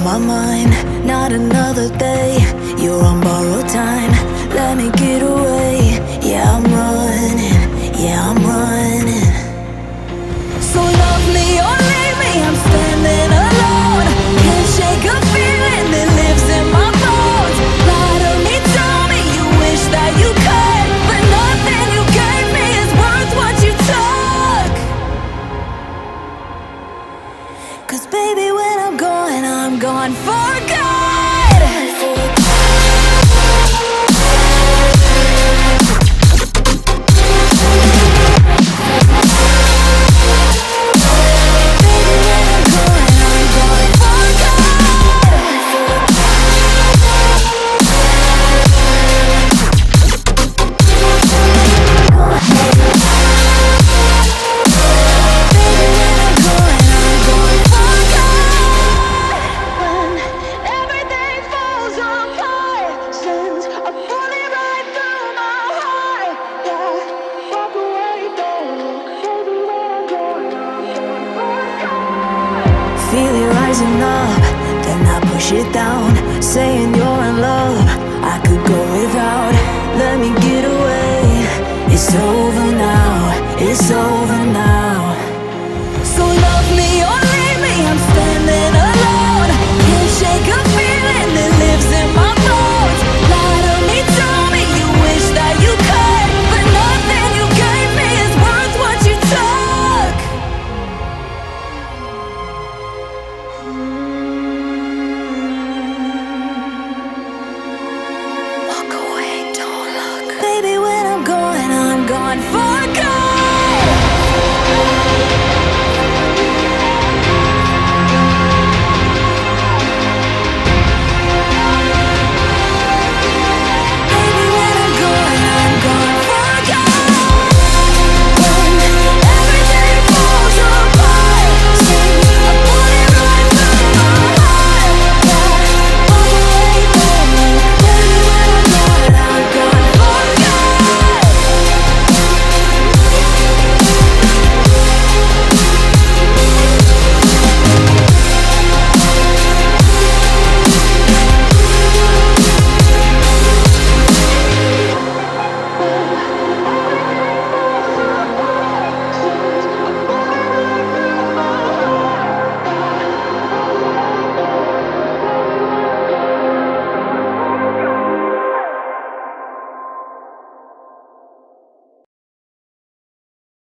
my mind, not another day. You're on borrowed time, let me get away. Yeah, I'm running, yeah, I'm running. So love me or leave me, I'm standing alone. Can't shake a feeling that lives in my bones. Lie to me, tell me you wish that you could, but nothing you gave me is worth what you took. 'Cause baby, when I'm gone for good. Feel it rising up, then I push it down, saying you're in love, I could go without. Let me get away. It's over now, it's over now. So love me or leave me, I'm standing alone. Can't shake a feeling that lives in my bones. Lie to me, tell me you wish that you could, but nothing you gave me is worth what you took. Walk away, don't look. Baby, when I'm gone for good.